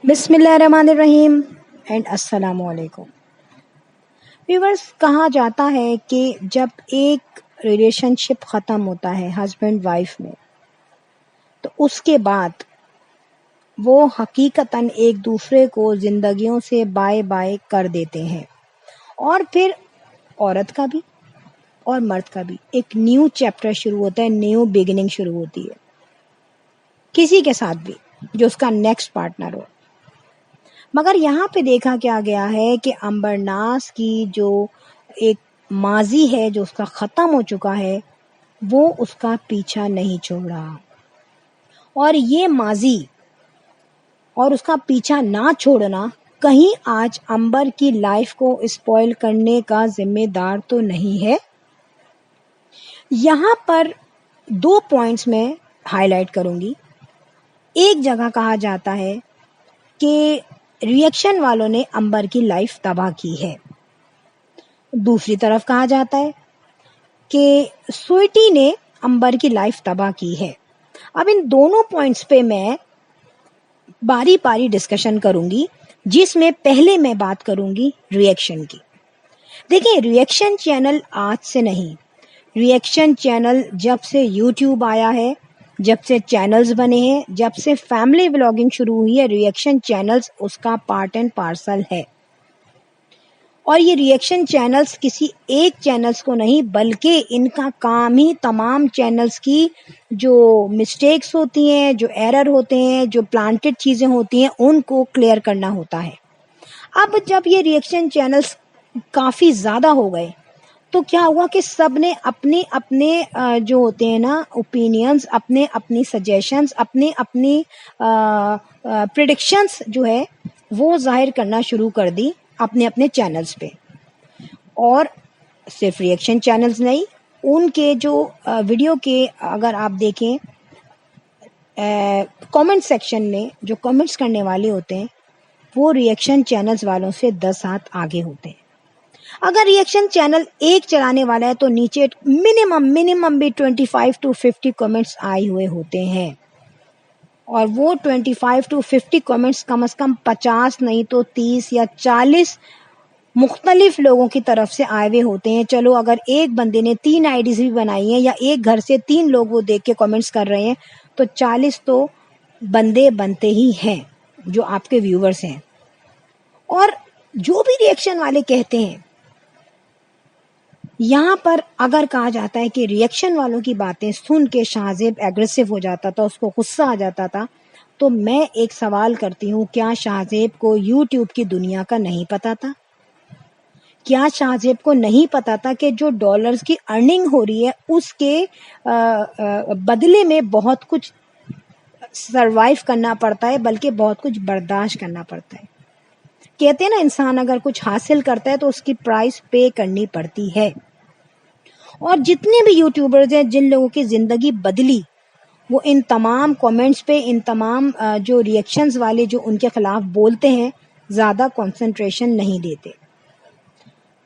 बिस्मिल्लाहिर्रहमानिर्रहीम एंड अस्सलाम वालेकुम। व्यूअर्स, कहा जाता है कि जब एक रिलेशनशिप ख़त्म होता है हस्बैंड वाइफ में, तो उसके बाद वो हकीकतन एक दूसरे को ज़िंदगियों से बाय बाय कर देते हैं। और फिर औरत का भी और मर्द का भी एक न्यू चैप्टर शुरू होता है, न्यू बिगिनिंग शुरू होती है किसी के साथ भी जो उसका नेक्स्ट पार्टनर हो। मगर यहाँ पे देखा क्या गया है कि अंबरनाज की जो एक माजी है जो उसका ख़त्म हो चुका है, वो उसका पीछा नहीं छोड़ रहा। और ये माजी और उसका पीछा ना छोड़ना कहीं आज अंबर की लाइफ को स्पॉइल करने का जिम्मेदार तो नहीं है। यहाँ पर 2 पॉइंट्स में हाईलाइट करूँगी। एक जगह कहा जाता है कि रिएक्शन वालों ने अंबर की लाइफ तबाह की है। दूसरी तरफ कहा जाता है कि स्वीटी ने अंबर की लाइफ तबाह की है। अब इन दोनों पॉइंट्स पे मैं बारी बारी डिस्कशन करूंगी, जिसमें पहले मैं बात करूंगी रिएक्शन की। देखिए, रिएक्शन चैनल आज से नहीं, रिएक्शन चैनल जब से यूट्यूब आया है, जब से चैनल्स बने हैं, जब से फैमिली व्लॉगिंग शुरू हुई है, रिएक्शन चैनल्स उसका पार्ट एंड पार्सल है। और ये रिएक्शन चैनल्स किसी एक चैनल्स को नहीं, बल्कि इनका काम ही तमाम चैनल्स की जो मिस्टेक्स होती हैं, जो एरर होते हैं, जो प्लांटेड चीज़ें होती हैं, उनको क्लियर करना होता है। अब जब ये रिएक्शन चैनल्स काफ़ी ज़्यादा हो गए, तो क्या हुआ कि सब ने अपने अपने जो होते हैं ना ओपिनियंस, अपने अपनी सजेशंस, अपने अपनी प्रिडिक्शंस जो है वो जाहिर करना शुरू कर दी अपने अपने चैनल्स पे। और सिर्फ रिएक्शन चैनल्स नहीं, उनके जो वीडियो के अगर आप देखें कमेंट सेक्शन में जो कमेंट्स करने वाले होते हैं, वो रिएक्शन चैनल्स वालों से 10 हाथ आगे होते हैं। अगर रिएक्शन चैनल एक चलाने वाला है तो नीचे मिनिमम भी 25 to 50 कमेंट्स आए हुए होते हैं। और वो 25 to 50 कमेंट्स कम से कम 50 नहीं तो 30 या 40 मुख्तलिफ लोगों की तरफ से आए हुए होते हैं। चलो, अगर एक बंदे ने 3 आईडीज भी बनाई हैं या एक घर से 3 लोग वो देख के कमेंट्स कर रहे हैं, तो 40 तो बंदे बनते ही हैं जो आपके व्यूवर्स हैं। और जो भी रिएक्शन वाले कहते हैं, यहाँ पर अगर कहा जाता है कि रिएक्शन वालों की बातें सुन के शाहजेब एग्रेसिव हो जाता था, उसको गुस्सा आ जाता था, तो मैं एक सवाल करती हूँ, क्या शाहजेब को यूट्यूब की दुनिया का नहीं पता था? क्या शाहजेब को नहीं पता था कि जो डॉलर्स की अर्निंग हो रही है उसके बदले में बहुत कुछ सरवाइव करना पड़ता है, बल्कि बहुत कुछ बर्दाश्त करना पड़ता है। कहते हैं ना, इंसान अगर कुछ हासिल करता है तो उसकी प्राइस पे करनी पड़ती है। और जितने भी यूट्यूबर्स हैं जिन लोगों की ज़िंदगी बदली, वो इन तमाम कमेंट्स पे, इन तमाम जो रिएक्शंस वाले जो उनके खिलाफ बोलते हैं, ज़्यादा कंसंट्रेशन नहीं देते।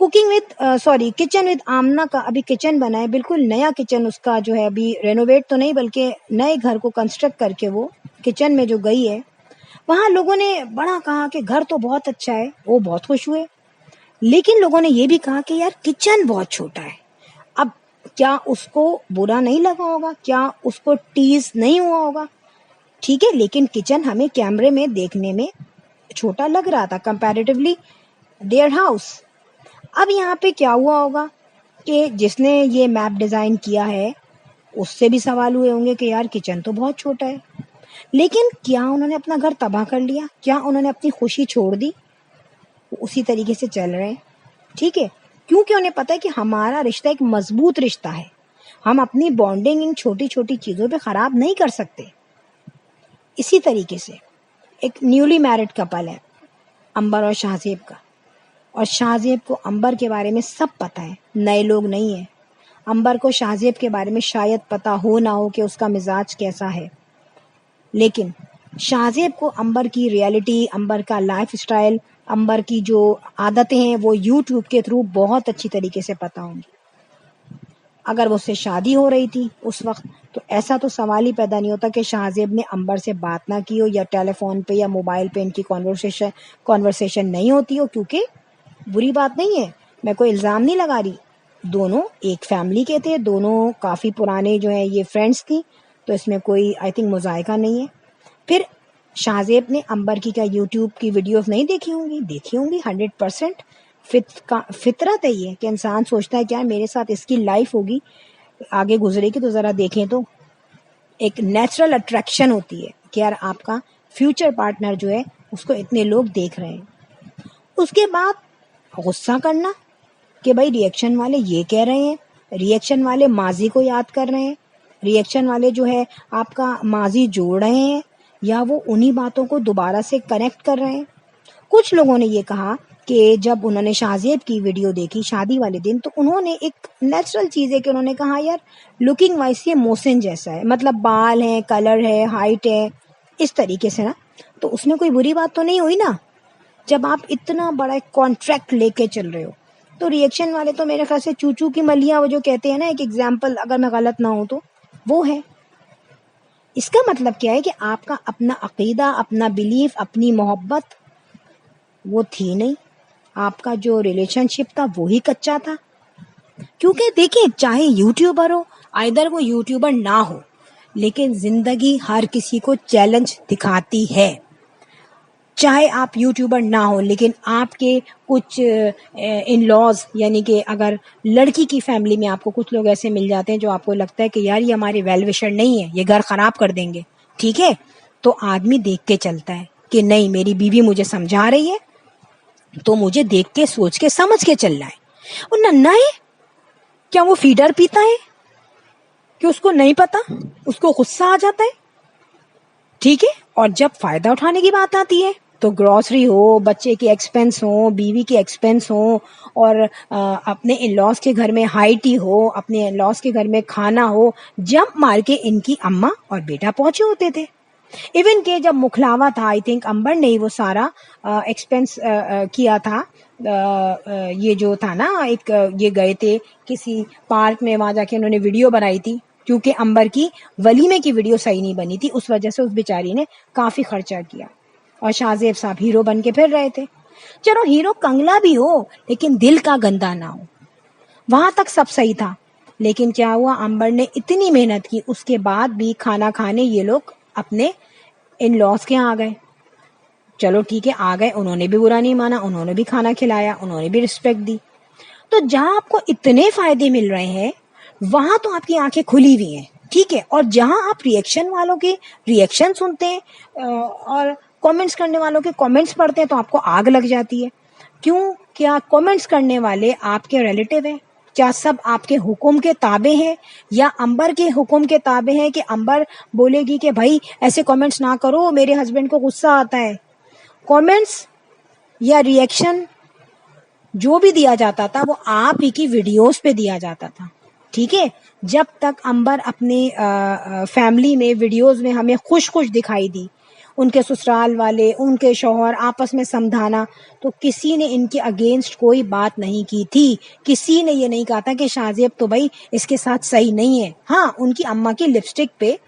किचन विद आमना का अभी किचन बना है, बिल्कुल नया किचन उसका जो है, अभी रेनोवेट तो नहीं बल्कि नए घर को कंस्ट्रक्ट करके वो किचन में जो गई है, वहाँ लोगों ने बड़ा कहा कि घर तो बहुत अच्छा है, वो बहुत खुश हुए। लेकिन लोगों ने ये भी कहा कि यार किचन बहुत छोटा है। अब क्या उसको बुरा नहीं लगा होगा? क्या उसको टीज नहीं हुआ होगा? ठीक है, लेकिन किचन हमें कैमरे में देखने में छोटा लग रहा था कंपैरेटिवली देयर हाउस। अब यहाँ पे क्या हुआ होगा कि जिसने ये मैप डिज़ाइन किया है उससे भी सवाल हुए होंगे कि यार किचन तो बहुत छोटा है। लेकिन क्या उन्होंने अपना घर तबाह कर लिया? क्या उन्होंने अपनी खुशी छोड़ दी? उसी तरीके से चल रहे हैं, ठीक है, क्योंकि उन्हें पता है कि हमारा रिश्ता एक मजबूत रिश्ता है। हम अपनी बॉन्डिंग इन छोटी छोटी चीज़ों पे ख़राब नहीं कर सकते। इसी तरीके से एक न्यूली मैरिड कपल है, अंबर और शाहजेब का, और शाहजेब को अंबर के बारे में सब पता है, नए लोग नहीं है। अंबर को शाहजेब के बारे में शायद पता हो ना हो कि उसका मिजाज कैसा है, लेकिन शाहजेब को अंबर की रियलिटी, अंबर का लाइफ स्टाइल, अंबर की जो आदतें हैं वो यूट्यूब के थ्रू बहुत अच्छी तरीके से पता होंगी। अगर वो उससे शादी हो रही थी उस वक्त, तो ऐसा तो सवाल ही पैदा नहीं होता कि शाहजेब ने अंबर से बात ना की हो, या टेलीफोन पे या मोबाइल पे इनकी कॉन्वर्सेशन नहीं होती हो, क्योंकि बुरी बात नहीं है, मैं कोई इल्ज़ाम नहीं लगा रही, दोनों एक फैमिली के थे, दोनों काफ़ी पुराने जो है ये फ्रेंड्स थी, तो इसमें कोई आई थिंक मुज़ायका नहीं है। फिर शाहजेब ने अंबर की क्या यूट्यूब की वीडियोस नहीं देखी होंगी? देखी होंगी 100%। फितरत है ये कि इंसान सोचता है कि यार मेरे साथ इसकी लाइफ होगी, आगे गुजरेगी तो ज़रा देखें। तो एक नेचुरल अट्रैक्शन होती है कि यार आपका फ्यूचर पार्टनर जो है उसको इतने लोग देख रहे हैं। उसके बाद गुस्सा करना कि भाई रिएक्शन वाले ये कह रहे हैं, रिएक्शन वाले माजी को याद कर रहे हैं, रिएक्शन वाले जो है आपका माजी जोड़ रहे हैं, या वो उन्हीं बातों को दोबारा से कनेक्ट कर रहे हैं। कुछ लोगों ने ये कहा कि जब उन्होंने शाहजेब की वीडियो देखी शादी वाले दिन, तो उन्होंने एक नेचुरल चीज़ है कि उन्होंने कहा यार लुकिंग वाइज ये मोहसिन जैसा है, मतलब बाल हैं, कलर है, हाइट है, इस तरीके से ना, तो उसमें कोई बुरी बात तो नहीं हुई ना। जब आप इतना बड़ा एक कॉन्ट्रैक्ट लेके चल रहे हो, तो रिएक्शन वाले तो मेरे ख्याल से चूचू की मलिया, वो जो कहते हैं ना, एक एग्जाम्पल अगर मैं गलत ना हूँ तो वो है। इसका मतलब क्या है कि आपका अपना अकीदा, अपना बिलीफ, अपनी मोहब्बत वो थी नहीं, आपका जो रिलेशनशिप था वो ही कच्चा था। क्योंकि देखिए, चाहे यूट्यूबर हो, आइदर वो यूट्यूबर ना हो, लेकिन जिंदगी हर किसी को चैलेंज दिखाती है। चाहे आप यूट्यूबर ना हो, लेकिन आपके कुछ इन लॉज, यानी कि अगर लड़की की फैमिली में आपको कुछ लोग ऐसे मिल जाते हैं जो आपको लगता है कि यार ये हमारे वेल विशर नहीं है, ये घर खराब कर देंगे, ठीक है, तो आदमी देख के चलता है कि नहीं, मेरी बीवी मुझे समझा रही है तो मुझे देख के, सोच के, समझ के चलना है। और नन्ना है, क्या वो फीडर पीता है कि उसको नहीं पता, उसको गुस्सा आ जाता है, ठीक है। और जब फायदा उठाने की बात आती है तो ग्रॉसरी हो, बच्चे के एक्सपेंस हो, बीवी के एक्सपेंस हो, और अपने इन लॉज के घर में हाई टी हो, अपने इन लॉज के घर में खाना हो, जंप मार के इनकी अम्मा और बेटा पहुंचे होते थे। इवन के जब मुखलावा था, आई थिंक अंबर ने ही वो सारा एक्सपेंस किया था। ये जो था ना, एक ये गए थे किसी पार्क में, वहां जाके उन्होंने वीडियो बनाई थी, क्योंकि अंबर की वलीमे की वीडियो सही नहीं बनी थी, उस वजह से उस बेचारी ने काफी खर्चा किया, और शाहजेब साहब हीरो बन के फिर रहे थे। चलो हीरो कंगला भी हो, लेकिन दिल का गंदा ना हो, वहां तक सब सही था। लेकिन क्या हुआ, अंबर ने इतनी मेहनत की, उसके बाद भी खाना खाने ये लोग अपने इन लॉज के यहाँ आ गए। चलो ठीक है, आ गए, उन्होंने भी बुरा नहीं माना, उन्होंने भी खाना खिलाया, उन्होंने भी रिस्पेक्ट दी। तो जहां आपको इतने फायदे मिल रहे हैं, वहां तो आपकी आंखें खुली हुई हैं, ठीक है। और जहां आप रिएक्शन वालों के रिएक्शन सुनते हैं और कमेंट्स करने वालों के कमेंट्स पढ़ते हैं, तो आपको आग लग जाती है। क्यों? क्या कमेंट्स करने वाले आपके रिलेटिव हैं? क्या सब आपके हुक्म के ताबे हैं, या अंबर के हुक्म के ताबे हैं कि अंबर बोलेगी कि भाई ऐसे कमेंट्स ना करो, मेरे हस्बैंड को गुस्सा आता है? कमेंट्स या रिएक्शन जो भी दिया जाता था वो आप ही की वीडियोस पे दिया जाता था, ठीक है। जब तक अंबर अपने फैमिली में वीडियोस में हमें खुश खुश दिखाई दी, उनके ससुराल वाले, उनके शौहर आपस में समझाना, तो किसी ने इनके अगेंस्ट कोई बात नहीं की थी। किसी ने ये नहीं कहा था कि शाहजेब तो भाई इसके साथ सही नहीं है। हाँ, उनकी अम्मा की लिपस्टिक पे,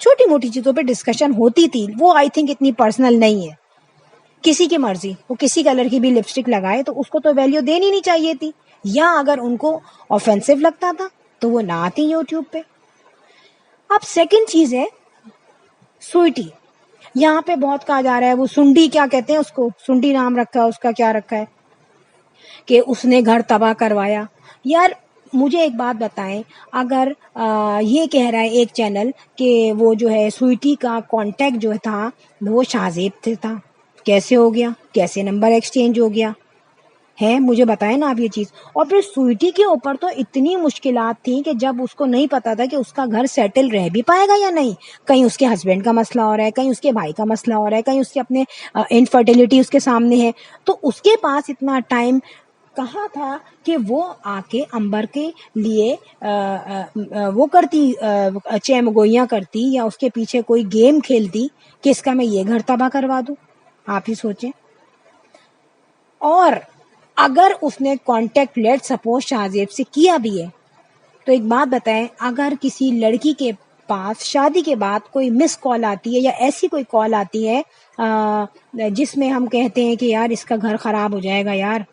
छोटी मोटी चीजों पे डिस्कशन होती थी, वो आई थिंक इतनी पर्सनल नहीं है। किसी की मर्जी, वो किसी कलर की भी लिपस्टिक लगाए तो उसको तो वैल्यू देनी नहीं चाहिए थी, या अगर उनको ऑफेंसिव लगता था तो वो ना आती यूट्यूब पे। अब सेकंड चीज है स्वीटी। यहाँ पे बहुत कहा जा रहा है, वो सुंडी, क्या कहते हैं उसको, सुंडी नाम रखा है उसका, क्या रखा है, कि उसने घर तबाह करवाया। यार मुझे एक बात बताएं, अगर ये कह रहा है एक चैनल कि वो जो है स्वीटी का कांटेक्ट जो था वो शाहजेब से था, कैसे हो गया, कैसे नंबर एक्सचेंज हो गया है, मुझे बताएं ना आप ये चीज। और फिर स्वीटी के ऊपर तो इतनी मुश्किलात थी कि जब उसको नहीं पता था कि उसका घर सेटल रह भी पाएगा या नहीं, कहीं उसके हस्बैंड का मसला हो रहा है, कहीं उसके भाई का मसला हो रहा है, कहीं उसके अपने इनफर्टिलिटी उसके सामने है, तो उसके पास इतना टाइम कहा था कि वो आके अंबर के लिए वो करती, चैमगोइयाँ करती, या उसके पीछे कोई गेम खेलती कि इसका मैं ये घर तबाह करवा दूं। आप ही सोचें। और अगर उसने कांटेक्ट लेट सपोज शाहजेब से किया भी है, तो एक बात बताएं, अगर किसी लड़की के पास शादी के बाद कोई मिस कॉल आती है या ऐसी कोई कॉल आती है जिसमें हम कहते हैं कि यार इसका घर खराब हो जाएगा यार,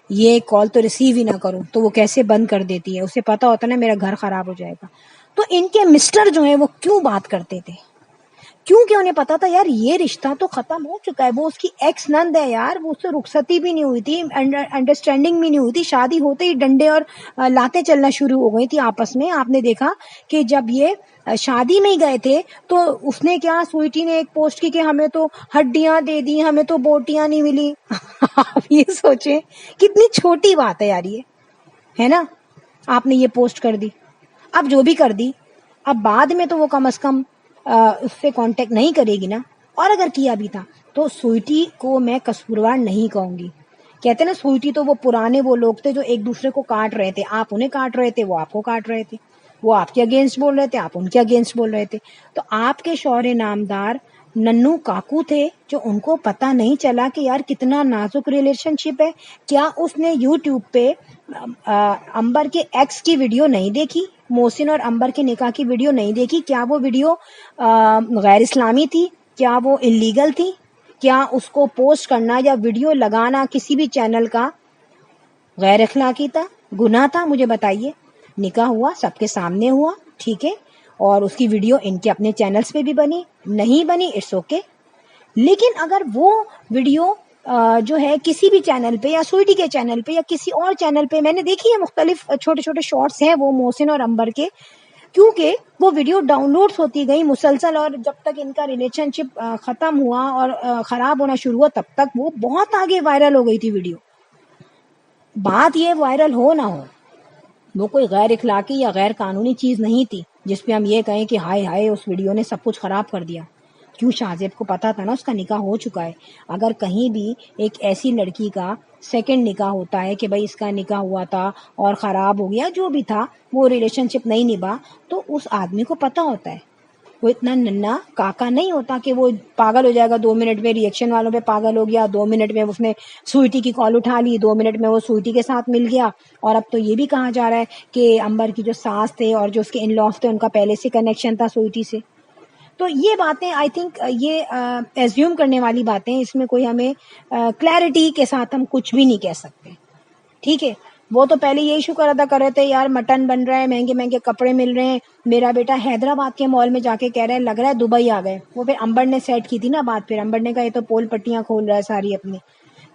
ये कॉल तो रिसीव ही ना करूं, तो वो कैसे बंद कर देती है? उसे पता होता है ना मेरा घर खराब हो जाएगा। तो इनके मिस्टर जो है वो क्यों बात करते थे? क्योंकि उन्हें पता था यार ये रिश्ता तो खत्म हो चुका है, वो उसकी एक्स नंद है यार, वो उससे रुखसती भी नहीं हुई थी, अंडरस्टैंडिंग भी नहीं हुई थी, शादी होते ही डंडे और लातें चलना शुरू हो गई थी आपस में। आपने देखा कि जब ये शादी में ही गए थे तो उसने क्या, स्वीटी ने एक पोस्ट की कि हमें तो हड्डियां दे दी, हमें तो बोटियां नहीं मिली। आप ये सोचे कितनी छोटी बात है यार ये, है ना? आपने ये पोस्ट कर दी, अब जो भी कर दी, अब बाद में तो वो कम से कम उससे कांटेक्ट नहीं करेगी ना। और अगर किया भी था तो स्वीटी को मैं कसूरवार नहीं कहूंगी। कहते ना, स्वीटी तो वो पुराने वो लोग थे जो एक दूसरे को काट रहे थे, आप उन्हें काट रहे थे, वो आपको काट रहे थे, वो आपके अगेंस्ट बोल रहे थे, आप उनके अगेंस्ट बोल रहे थे। तो आपके शौहरे नामदार नन्नू काकू थे जो उनको पता नहीं चला कि यार कितना नाजुक रिलेशनशिप है। क्या उसने यूट्यूब पे अंबर के एक्स की वीडियो नहीं देखी? मोहसिन और अंबर के निकाह की वीडियो नहीं देखी? क्या वो वीडियो गैर इस्लामी थी? क्या वो इलीगल थी? क्या उसको पोस्ट करना या वीडियो लगाना किसी भी चैनल का गैर अखलाकी था, गुनाह था? मुझे बताइए। निकाह हुआ, सबके सामने हुआ, ठीक है, और उसकी वीडियो इनके अपने चैनल्स पे भी बनी, नहीं बनी इट्स ओके। लेकिन अगर वो वीडियो जो है किसी भी चैनल पे या स्वीटी के चैनल पे या किसी और चैनल पे, मैंने देखी है, मुख्तलिफ छोटे छोटे शॉर्ट्स हैं वो मोहसिन और अंबर के, क्योंकि वो वीडियो डाउनलोड्स होती गई मुसलसल, और जब तक इनका रिलेशनशिप खत्म हुआ और खराब होना शुरू हुआ तब तक वो बहुत आगे वायरल हो गई थी वीडियो। बात ये वायरल हो ना हो, वो कोई गैर इखलाकी या गैर कानूनी चीज नहीं थी जिसपे हम ये कहें कि हाय हाय उस वीडियो ने सब कुछ खराब कर दिया। क्यों? शाहजेब को पता था ना उसका निकाह हो चुका है। अगर कहीं भी एक ऐसी लड़की का सेकंड निकाह होता है कि भाई इसका निकाह हुआ था और खराब हो गया, जो भी था, वो रिलेशनशिप नहीं निभा, तो उस आदमी को पता होता है। वो इतना नन्ना काका नहीं होता कि वो पागल हो जाएगा 2 मिनट में, रिएक्शन वालों पे पागल हो गया, 2 मिनट में उसने स्वीटी की कॉल उठा ली, 2 मिनट में वो स्वीटी के साथ मिल गया। और अब तो ये भी कहा जा रहा है कि अंबर की जो सास थे और जो उसके इन लॉज थे उनका पहले से कनेक्शन था स्वीटी से। तो ये बातें आई थिंक ये एज्यूम करने वाली बातें, इसमें कोई हमें क्लैरिटी के साथ हम कुछ भी नहीं कह सकते, ठीक है। वो तो पहले यही शुक्र अदा कर रहे थे यार मटन बन रहा है, महंगे महंगे कपड़े मिल रहे हैं, मेरा बेटा हैदराबाद के मॉल में जाके कह रहा है लग रहा है दुबई आ गए। वो फिर अंबर ने सेट की थी ना बात, फिर अंबर ने कहा ये तो पोल पट्टियां खोल रहा है सारी अपनी,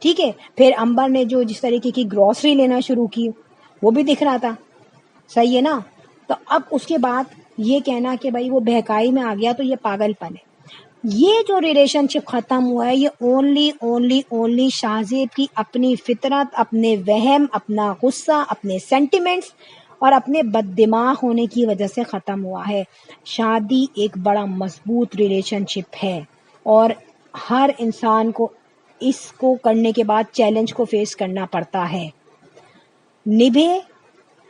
ठीक है। फिर अंबर ने जो जिस तरीके की ग्रॉसरी लेना शुरू की वो भी दिख रहा था, सही है ना। तो अब उसके बाद ये कहना कि भाई वो बहकाई में आ गया, तो ये पागलपन है। ये जो रिलेशनशिप खत्म हुआ है ये ओनली ओनली ओनली शाहजेब की अपनी फितरत, अपने वहम, अपना गुस्सा, अपने सेंटिमेंट्स और अपने बददिमाग होने की वजह से खत्म हुआ है। शादी एक बड़ा मजबूत रिलेशनशिप है और हर इंसान को इसको करने के बाद चैलेंज को फेस करना पड़ता है। निभे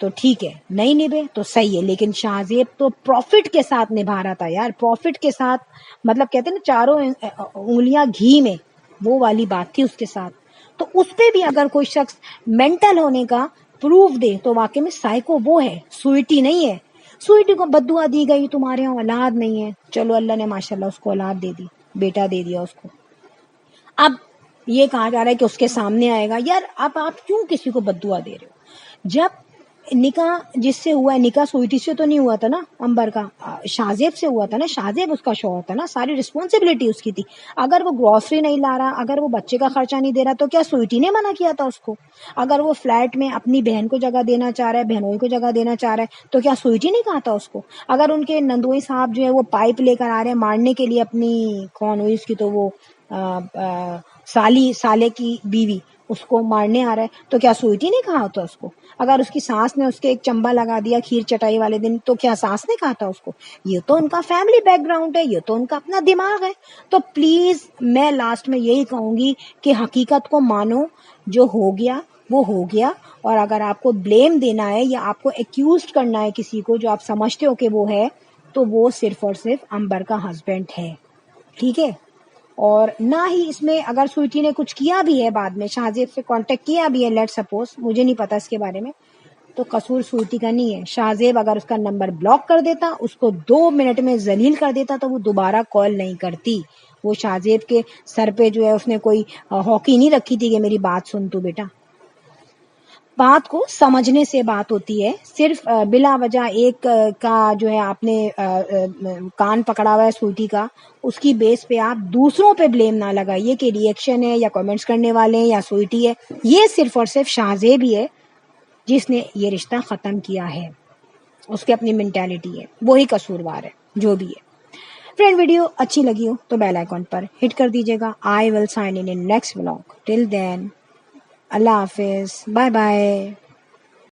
तो ठीक है, नहीं निभे तो सही है, लेकिन शाहजेब तो प्रॉफिट के साथ निभा रहा था यार, प्रॉफिट के साथ, मतलब कहते हैं ना चारों उंगलियां घी में, वो वाली बात थी उसके साथ। तो उस पे भी अगर कोई शख्स मेंटल होने का प्रूफ दे तो वाकई में साइको वो है, स्वीटी नहीं है। स्वीटी को बद्दुआ दी गई तुम्हारे यहाँ औलाद नहीं है, चलो अल्लाह ने माशाल्लाह उसको औलाद दे दी, बेटा दे दिया उसको। अब ये कहा जा रहा है कि उसके सामने आएगा यार, अब आप क्यों किसी को बद्दुआ दे रहे हो? जब निकाह जिससे हुआ है, निकाह स्वीटी से तो नहीं हुआ था ना अंबर का, शाहजेब से हुआ था ना, शाहजेब उसका शौहर था ना, सारी रिस्पॉन्सिबिलिटी उसकी थी। अगर वो ग्रॉसरी नहीं ला रहा, अगर वो बच्चे का खर्चा नहीं दे रहा, तो क्या स्वीटी ने मना किया था उसको? अगर वो फ्लैट में अपनी बहन को जगह देना चाह रहा है, बहनोई को जगह देना चाह रहा है, तो क्या स्वीटी ने कहा था उसको? अगर उनके नंदोई साहब जो है वो पाइप लेकर आ रहे हैं मारने के लिए अपनी, कौन हुई उसकी तो वो साले की बीवी, उसको मारने आ रहा है, तो क्या स्वीटी ने कहा था उसको? अगर उसकी सास ने उसके एक चंबा लगा दिया खीर चटाई वाले दिन, तो क्या सास ने कहा था उसको? ये तो उनका फैमिली बैकग्राउंड है, ये तो उनका अपना दिमाग है। तो प्लीज मैं लास्ट में यही कहूंगी कि हकीकत को मानो, जो हो गया वो हो गया। और अगर आपको ब्लेम देना है या आपको एक्यूज करना है किसी को जो आप समझते हो कि वो है, तो वो सिर्फ और सिर्फ अंबर का हस्बैंड है, ठीक है। और ना ही इसमें अगर स्वीटी ने कुछ किया भी है बाद में, शाहजेब से कांटेक्ट किया भी है, लेट सपोज, मुझे नहीं पता इसके बारे में, तो कसूर स्वीटी का नहीं है। शाहजेब अगर उसका नंबर ब्लॉक कर देता, उसको 2 मिनट में जलील कर देता, तो वो दोबारा कॉल नहीं करती। वो शाहजेब के सर पे जो है उसने कोई हॉकी नहीं रखी थी कि मेरी बात सुन तू बेटा। बात को समझने से बात होती है। सिर्फ बिला वजह एक का जो है आपने कान पकड़ा हुआ है स्वीटी का, उसकी बेस पे आप दूसरों पे ब्लेम ना लगाइए कि रिएक्शन है या कमेंट्स करने वाले हैं या स्वीटी है। ये सिर्फ और सिर्फ शाहजेब ही है जिसने ये रिश्ता ख़त्म किया है। उसकी अपनी मेंटालिटी है, वही कसूरवार है, जो भी है। फ्रेंड, वीडियो अच्छी लगी हो तो बेल आइकॉन पर हिट कर दीजिएगा। I will sign in next vlog. Till then, अल्लाह हाफिज़, बाय बाय।